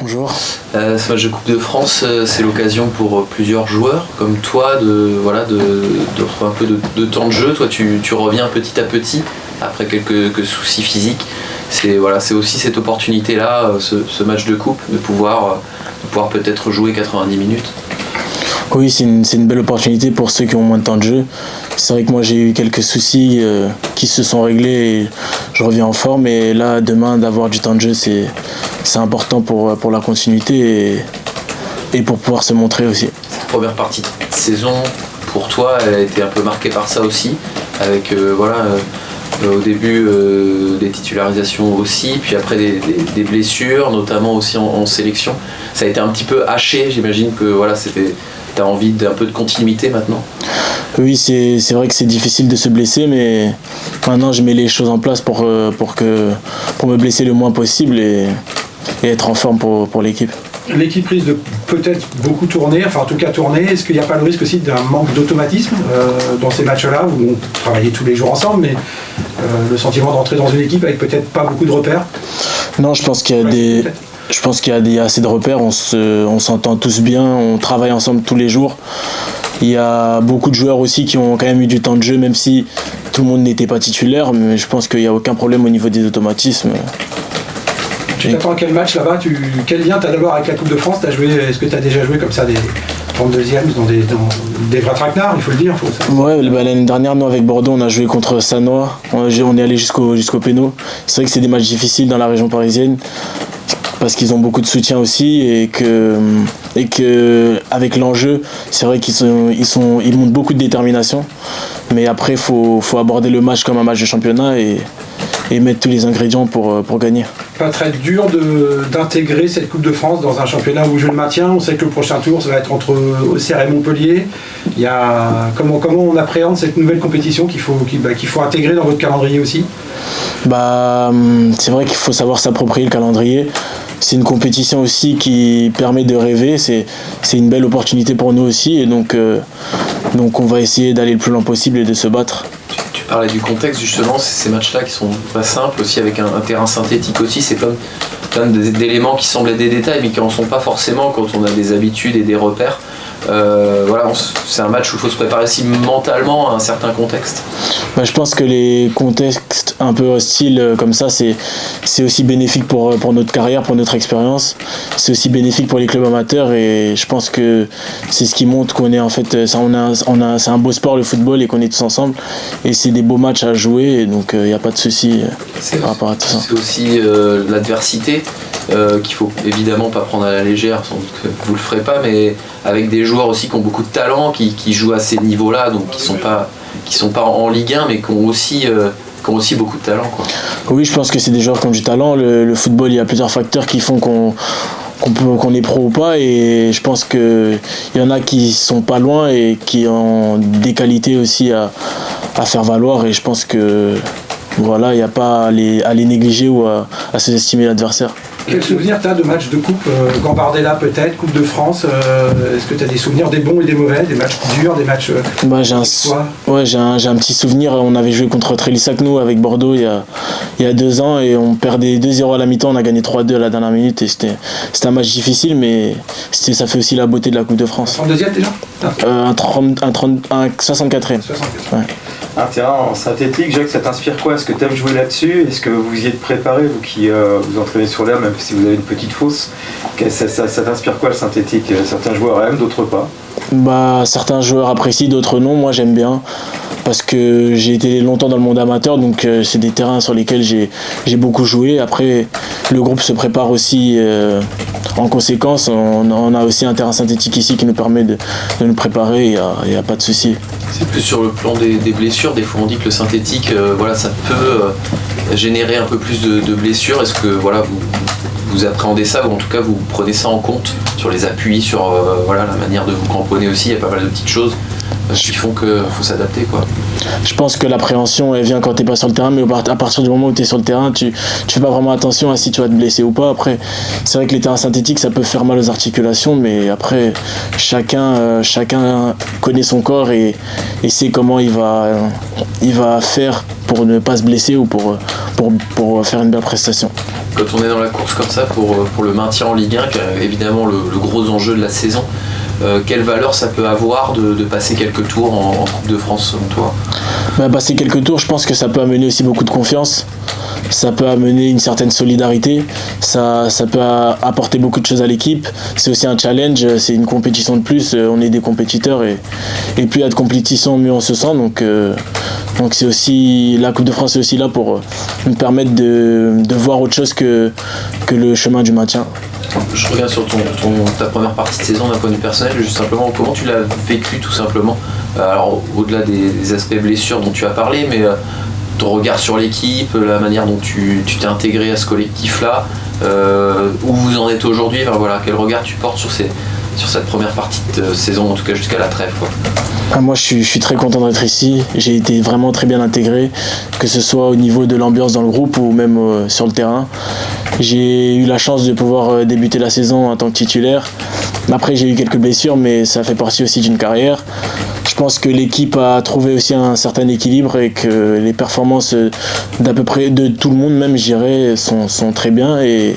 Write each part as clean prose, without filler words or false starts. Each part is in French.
bonjour. Ce match de Coupe de France, c'est l'occasion pour plusieurs joueurs comme toi de retrouver un peu de temps de jeu. Toi, tu reviens petit à petit après quelques soucis physiques. C'est aussi cette opportunité-là, ce match de coupe, de pouvoir peut-être jouer 90 minutes. Oui, c'est une belle opportunité pour ceux qui ont moins de temps de jeu. C'est vrai que moi j'ai eu quelques soucis qui se sont réglés et je reviens en forme. Et là, demain, d'avoir du temps de jeu, c'est important pour la continuité et pour pouvoir se montrer aussi. Cette première partie de saison, pour toi, elle a été un peu marquée par ça aussi, avec au début des titularisations aussi, puis après des blessures, notamment aussi en sélection. Ça a été un petit peu haché, j'imagine que t'as envie d'un peu de continuité maintenant. Oui, c'est vrai que c'est difficile de se blesser, mais maintenant je mets les choses en place pour me blesser le moins possible et être en forme pour l'équipe. L'équipe risque de peut-être beaucoup tourner, enfin en tout cas tourner. Est-ce qu'il n'y a pas le risque aussi d'un manque d'automatisme dans ces matchs-là où on travaillait tous les jours ensemble, mais le sentiment d'entrer dans une équipe avec peut-être pas beaucoup de repères? Non, je pense qu'il y a assez de repères, on s'entend tous bien, on travaille ensemble tous les jours. Il y a beaucoup de joueurs aussi qui ont quand même eu du temps de jeu, même si tout le monde n'était pas titulaire, mais je pense qu'il n'y a aucun problème au niveau des automatismes. Tu t'attends à quel match là-bas? Quel lien tu as d'abord avec la Coupe de France? Est-ce que tu as déjà joué comme ça des 32e dans des vrais traquenards, il faut le dire? L'année dernière, nous avec Bordeaux, on a joué contre Sannois, on est allé jusqu'au péno. C'est vrai que c'est des matchs difficiles dans la région parisienne parce qu'ils ont beaucoup de soutien aussi et que avec l'enjeu, c'est vrai ils montrent beaucoup de détermination. Mais après, faut aborder le match comme un match de championnat et mettre tous les ingrédients pour gagner. Pas très dur d'intégrer cette Coupe de France dans un championnat où je le maintiens. On sait que le prochain tour, ça va être entre Auxerre et Montpellier. Comment on appréhende cette nouvelle compétition qu'il faut intégrer dans votre calendrier aussi? C'est vrai qu'il faut savoir s'approprier le calendrier. C'est une compétition aussi qui permet de rêver. C'est une belle opportunité pour nous aussi. Et donc on va essayer d'aller le plus loin possible et de se battre. Tu parlais du contexte justement, c'est ces matchs-là qui sont pas simples aussi avec un terrain synthétique aussi, c'est plein d'éléments qui semblent être des détails mais qui en sont pas forcément quand on a des habitudes et des repères. C'est un match où il faut se préparer aussi mentalement à un certain contexte. Je pense que les contextes un peu hostiles comme ça, c'est aussi bénéfique pour notre carrière, pour notre expérience. C'est aussi bénéfique pour les clubs amateurs et je pense que c'est ce qui montre qu'on est en fait, c'est un beau sport le football et qu'on est tous ensemble et c'est des beaux matchs à jouer et donc il n'y a pas de souci par rapport à tout ça. C'est aussi l'adversité qu'il faut évidemment pas prendre à la légère, sans doute que vous le ferez pas, mais avec des joueurs aussi qui ont beaucoup de talent, qui jouent à ces niveaux-là, donc qui sont pas en Ligue 1, mais qui ont aussi beaucoup de talent, quoi. Oui, je pense que c'est des joueurs qui ont du talent. Le football, il y a plusieurs facteurs qui font qu'on est pro ou pas, et je pense qu'il y en a qui sont pas loin et qui ont des qualités aussi à faire valoir, et je pense que il n'y a pas à les négliger ou à sous-estimer l'adversaire. Quel souvenir tu as de matchs de coupe? Gambardella peut-être, Coupe de France, est-ce que tu as des souvenirs, des bons et des mauvais, des matchs durs, des matchs... J'ai un petit souvenir, on avait joué contre Trélissac nous avec Bordeaux il y a 2 ans et on perdait 2-0 à la mi-temps, on a gagné 3-2 à la dernière minute et c'était un match difficile, mais ça fait aussi la beauté de la Coupe de France. 32e déjà? Un 64e. Ouais. Un terrain en synthétique, Jacques, ça t'inspire quoi? Est-ce que tu aimes jouer là-dessus? Est-ce que vous y êtes préparé, vous qui vous entraînez sur l'air, même si vous avez une petite fosse? Ça t'inspire quoi le synthétique? Certains joueurs aiment, d'autres pas? Certains joueurs apprécient, d'autres non. Moi j'aime bien parce que j'ai été longtemps dans le monde amateur, donc c'est des terrains sur lesquels j'ai beaucoup joué. Après, le groupe se prépare aussi en conséquence. On a aussi un terrain synthétique ici qui nous permet de nous préparer, il n'y a pas de souci. C'est plus sur le plan des blessures. Des fois on dit que le synthétique, ça peut générer un peu plus de blessures. Est-ce que vous appréhendez ça, ou en tout cas vous prenez ça en compte sur les appuis, sur la manière de vous cramponner aussi? Il y a pas mal de petites choses qui font qu'il faut s'adapter, quoi. Je pense que l'appréhension elle vient quand t'es pas sur le terrain, mais à partir du moment où t'es sur le terrain, tu fais pas vraiment attention à si tu vas te blesser ou pas. Après, c'est vrai que les terrains synthétiques ça peut faire mal aux articulations, mais après chacun connaît son corps et sait comment il va faire pour ne pas se blesser ou pour faire une belle prestation. Quand on est dans la course comme ça pour le maintien en Ligue 1, qui est évidemment le gros enjeu de la saison, quelle valeur ça peut avoir de passer quelques tours en Coupe de France selon toi? Passer quelques tours, je pense que ça peut amener aussi beaucoup de confiance. Ça peut amener une certaine solidarité, ça peut apporter beaucoup de choses à l'équipe. C'est aussi un challenge, c'est une compétition de plus, on est des compétiteurs et plus il y a de compétition, mieux on se sent. Donc c'est aussi, la Coupe de France est aussi là pour nous permettre de voir autre chose que le chemin du maintien. Je reviens sur ta première partie de saison d'un point de vue personnel, juste simplement comment tu l'as vécu tout simplement. Alors au-delà des aspects blessures dont tu as parlé, mais ton regard sur l'équipe, la manière dont tu t'es intégré à ce collectif-là, où vous en êtes aujourd'hui, enfin, voilà, quel regard tu portes sur cette première partie de saison, en tout cas jusqu'à la trêve, quoi. Moi je suis très content d'être ici, j'ai été vraiment très bien intégré, que ce soit au niveau de l'ambiance dans le groupe ou même sur le terrain. J'ai eu la chance de pouvoir débuter la saison en tant que titulaire. Après j'ai eu quelques blessures mais ça fait partie aussi d'une carrière. Je pense que l'équipe a trouvé aussi un certain équilibre et que les performances d'à peu près de tout le monde même je dirais sont très bien et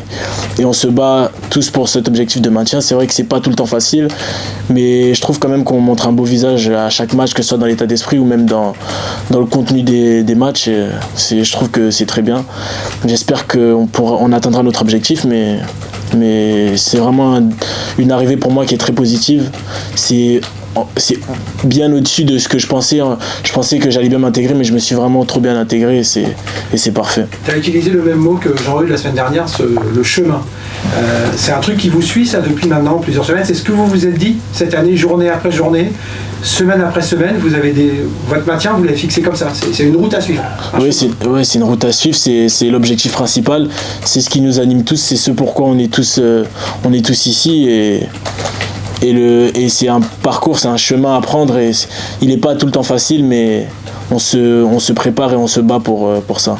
on se bat tous pour cet objectif de maintien. C'est vrai que c'est pas tout le temps facile mais je trouve quand même qu'on montre un beau visage à chaque match, que ce soit dans l'état d'esprit ou même dans le contenu des matchs. Je trouve que c'est très bien. J'espère qu'on atteindra notre objectif mais c'est vraiment une arrivée pour moi qui est très positive. C'est bien au-dessus de ce que je pensais. Je pensais que j'allais bien m'intégrer, mais je me suis vraiment trop bien intégré et c'est parfait. Tu as utilisé le même mot que Jean-Rudy la semaine dernière, le chemin. C'est un truc qui vous suit, ça, depuis maintenant plusieurs semaines. C'est ce que vous vous êtes dit cette année, journée après journée, semaine après semaine. Vous avez votre maintien, vous l'avez fixé comme ça. C'est une route à suivre. Oui, c'est une route à suivre. C'est l'objectif principal. C'est ce qui nous anime tous. C'est ce pourquoi on est tous ici et c'est un parcours, c'est un chemin à prendre il n'est pas tout le temps facile mais on se prépare et on se bat pour ça.